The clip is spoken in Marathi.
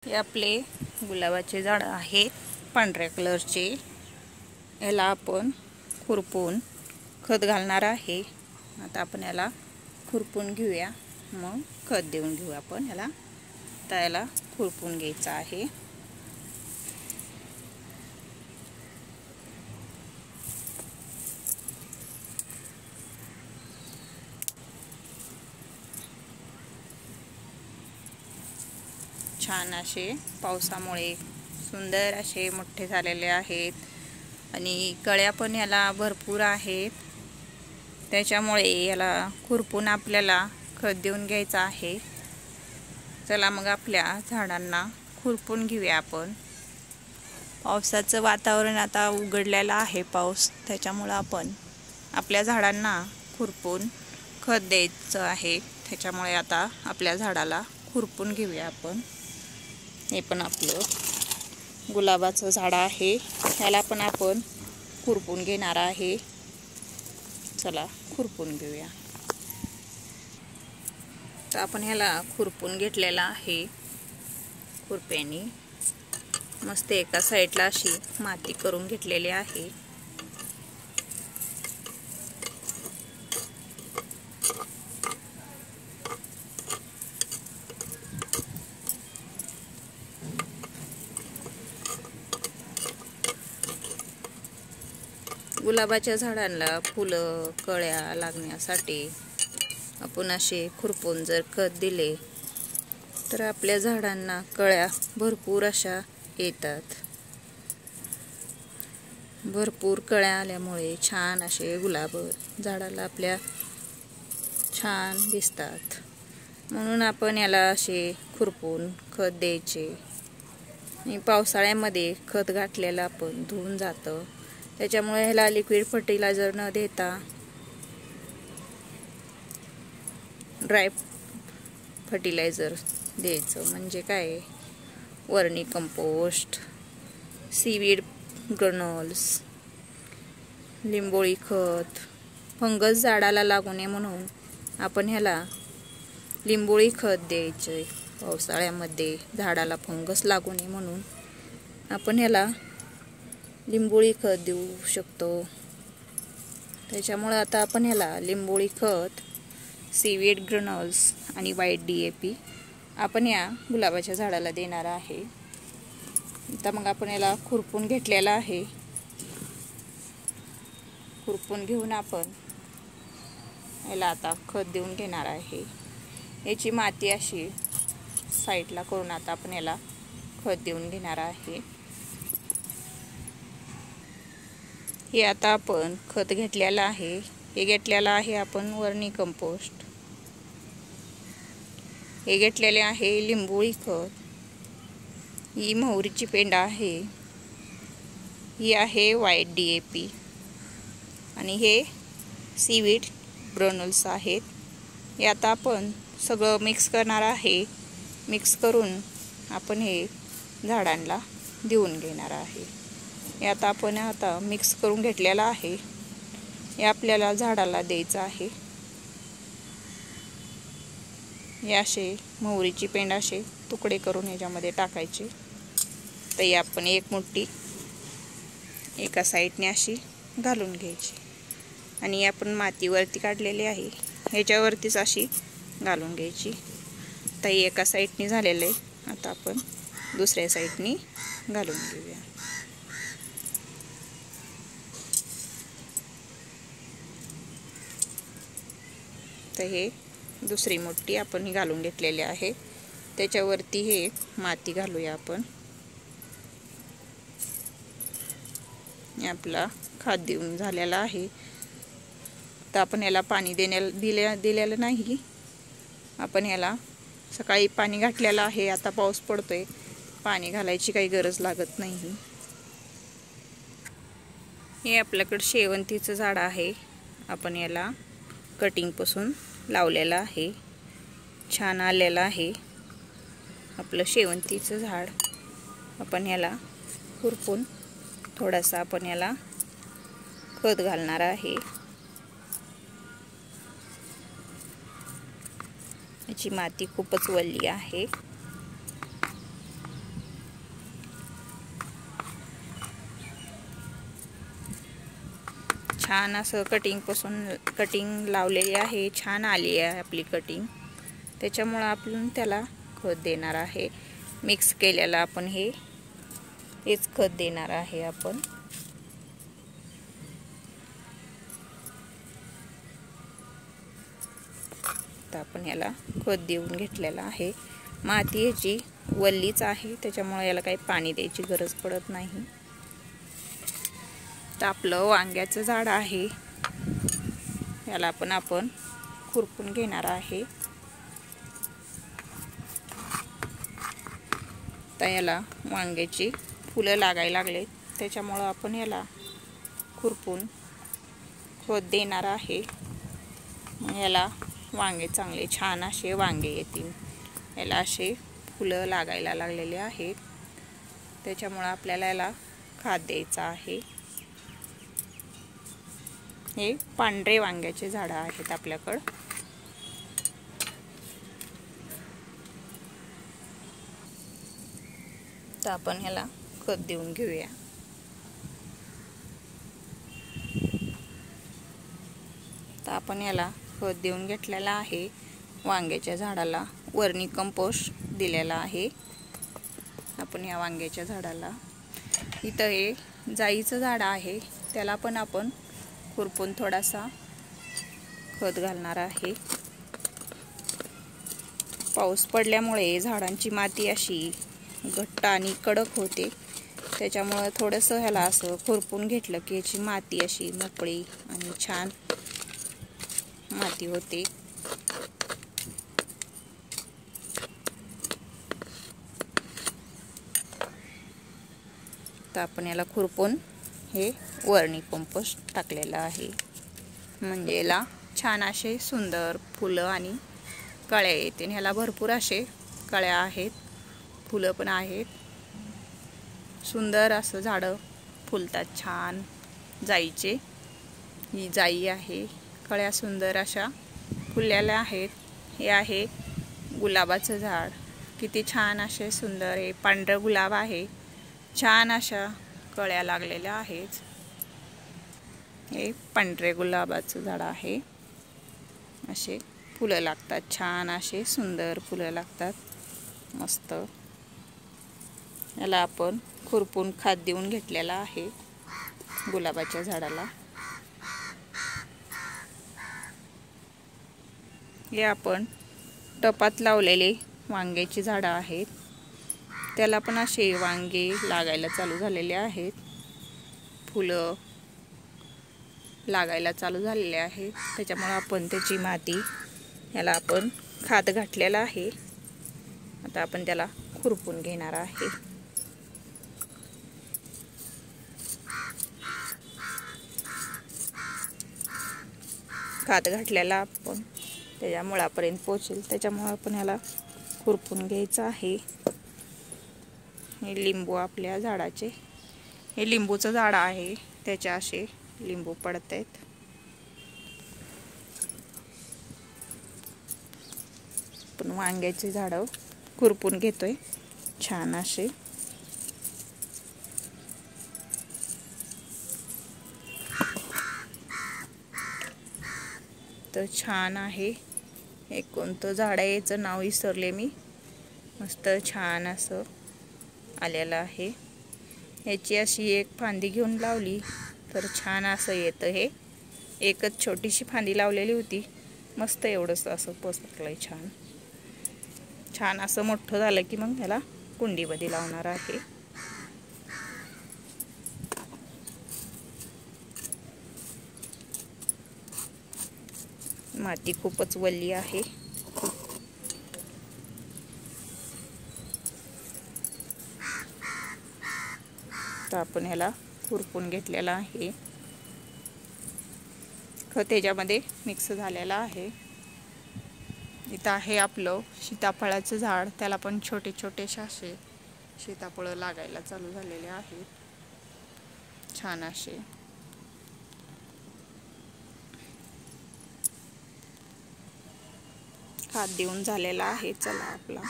हे आपले गुलाबाचे झाड आहेत पांढऱ्या कलरचे। याला आपण खुरपून खत घालणार आहे। आता आपण याला खुरपून घेऊया, मग खत देऊन घेऊ आपण याला। आता याला खुरपून घ्यायचं आहे। छान असे पावसामुळे सुंदर असे मोठे झालेले आहेत आणि कळ्या पण याला भरपूर आहेत। त्याच्यामुळे याला खुरपून आपल्याला खत देऊन घ्यायचं आहे। चला मग आपल्या झाडांना खुरपून घेऊया आपण। पावसाचं वातावरण आता उघडलेलं आहे, पाऊस, त्याच्यामुळे आपण आपल्या झाडांना खुरपून खत द्यायचं आहे। त्याच्यामुळे आता आपल्या झाडाला खुरपून घेऊया आपण। हे पण आपलं गुलाबाचं झाड आहे, ह्याला पण आपण खुरपून घेणार आहे। चला खुरपून घेऊया। तर आपण ह्याला खुरपून घेतलेला आहे खुरप्यानी। मस्त एका साईडला अशी माती करून घेतलेली आहे। गुलाबाच्या झाडांना फुलं कळ्या लागण्यासाठी आपण असे खुरपून जर खत दिले तर आपल्या झाडांना कळ्या भरपूर अशा येतात। भरपूर कळ्या आल्यामुळे छान असे गुलाब झाडाला आपल्या छान दिसतात। म्हणून आपण याला असे खुरपून खत द्यायचे। आणि पावसाळ्यामध्ये खत घातलेलं आपण धुवून जातं, त्याच्यामुळे ह्याला लिक्विड फर्टिलायझर न देता ड्राय फर्टिलायझर द्यायचं। म्हणजे काय, वर्मी कंपोस्ट, सीवीड ग्रॅन्युल्स, लिंबोळी खत। फंगस झाडाला लागू नये म्हणून आपण ह्याला लिंबोळी खत द्यायचे। पावसाळ्यामध्ये झाडाला फंगस लागू नये म्हणून आपण ह्याला लिंबोळी खत देऊ शकतो। त्याच्यामुळे आता आपण ह्याला लिंबोळी खत, सीवीड ग्रॅन्युल्स आणि व्हाईट DAP आपण या गुलाबाच्या झाडाला देणार आहे। आता मग आपण याला खुरपून घेतलेला आहे। खुरपून घेऊन आपण याला आता खत देऊन घेणार आहे। याची माती अशी साईडला करून आता आपण याला खत देऊन घेणार आहे। हे आता आपण खत घेतलेलं आहे। हे घेतलेलं आहे आपण वर्मी कंपोस्ट, हे घेतलेले आहे लिंबोळी खत, ही मोहरीची पेंड आहे, ही आहे व्हाईट DAP आणि हे सीवीड ग्रॅन्युल्स आहेत। हे आता आपण सगळं मिक्स करणार आहे। मिक्स करून आपण हे झाडांना देऊन घेणार आहे। हे आता आपण मिक्स करून घेतलेलं आहे, हे आपल्याला झाडाला द्यायचं आहे। हे असे मोहरीची पेंड असे तुकडे करून ह्याच्यामध्ये टाकायचे। तर हे आपण एक मुट्ठी एका साईडने अशी घालून घ्यायची आणि आपण मातीवरती काढलेली आहे ह्याच्यावरतीच अशी घालून घ्यायची। तर हे एका साईडने झालेलं आहे, आता आपण दुसऱ्या साईडने घालून घेऊया। तर हे दुसरी मुट्ठी आपण घालून घेतलेली आहे, त्याच्यावरती हे माती घालूया आपण। आपला खत देऊन झालेला आहे। तर आपण याला पाणी दिलेलं नाही, आपण याला सकाळी पाणी घातलेलं आहे। आता पाऊस पडतोय, पाणी घालायची काही गरज लागत नाही। हे आपल्याकडे शेवंतीचं झाड आहे, आपण याला कटिंगपासून लावलेलं आहे। छान आलेलं आहे आपलं शेवंतीचं झाड। आपण याला खुरपून थोडासा आपण याला खत घालणार आहे। याची माती खूपच वल्ली आहे। छान असं कटिंग लावलेली आहे, छान आली आहे आपली कटिंग. त्याच्यामुळं आपण त्याला खत देणार आहे. मिक्स केलेला आपण हेच खत देणार आहे आपण. तर आपण याला खत देऊन घेतलेला आहे. माती याची वल्लीच आहे, त्याच्यामुळे याला काही पाणी द्यायची गरज पडत नाही. तर आपलं वांग्याचं झाड आहे, याला आपण खुरपून घेणार आहे. तर याला वांग्याची फुलं लागायला लागले, त्याच्यामुळं आपण याला खुरपून खत देणार आहे. याला वांगे चांगले छान असे वांगे येतील. याला असे फुलं लागायला लागलेले आहेत, त्याच्यामुळं आपल्याला याला खाद द्यायचं आहे. हे पांढरे वांग्याचे झाडं आहेत आपल्याकडं. तर आपण ह्याला खत देऊन घेऊया. तर आपण याला खत देऊन घेतलेला आहे. वांग्याच्या झाडाला वर्मी कंपोस्ट दिलेला आहे आपण या वांग्याच्या झाडाला. इथं हे जाईचं झाड आहे, त्याला पण आपण खुरपून थोडासा खत घालणार आहे. पाऊस पडल्यामुळे झाडांची माती अशी घट्ट आणि कडक होते, त्याच्यामुळे थोडंसं ह्याला असं खुरपून घेतलं की याची माती अशी मोकळी आणि छान माती होते. तर आपण याला खुरपून हे वर्मी कंपोस्ट टाकलेलं आहे, म्हणजे याला छान असे सुंदर फुलं आणि कळ्या येतील. ह्याला भरपूर असे कळ्या आहेत, फुलं पण आहेत. सुंदर असं झाडं फुलतात छान जाईचे. ही जाई आहे, कळ्या सुंदर अशा फुललेल्या आहेत. हे आहे गुलाबाचं झाड, किती छान असे सुंदर हे पांढरं गुलाब आहे, छान अशा कळ्या लागलेल्या आहेत. हे पांढरे गुलाबाचं झाड आहे, असे फुलं लागतात, छान असे सुंदर फुलं लागतात मस्त. याला आपण खुरपून खत देऊन घेतलेला आहे गुलाबाच्या झाडाला. हे आपण टपात लावलेले वांग्याची झाडं आहेत, त्याला पण असे वांगे लागायला चालू झालेले आहेत, फुलं लागायला चालू झालेले आहेत. त्याच्यामुळे आपण त्याची माती याला आपण खत घातलेला आहे. आता आपण त्याला खुरपून घेणार आहे. खत घातलेला आपण त्याच्या मुळापर्यंत पोहोचेल, त्याच्यामुळे आपण याला खुरपून घ्यायचं आहे. हे लिंबू आपल्या झाडाचे, हे लिंबूचं झाड आहे, त्याचे असे लिंबू पडत आहेत. पण वांग्याचे झाडं खुरपून घेतोय छान असे. तर छान आहे. हे कोणतं झाड आहे याचं नाव विसरले मी, मस्त छान असं आलेलं आहे. याची अशी एक फांदी घेऊन लावली तर छान असं येतं. हे एकच छोटीशी फांदी लावलेली होती, मस्त एवढंच असं पसरलंय छान. छान असं मोठं झालं की मग ह्याला कुंडीमध्ये लावणार आहे. माती खूपच वल्ली आहे. तर आपण ह्याला खुरपून घेतलेला आहे. खत त्याच्यामध्ये मिक्स झालेला आहे. इथं आहे आपलं सीताफळाचं झाड, त्याला पण छोटे छोटेसे असे सीताफळ लागायला चालू झालेले आहेत छान असे. खत देऊन झालेला आहे. चला आपला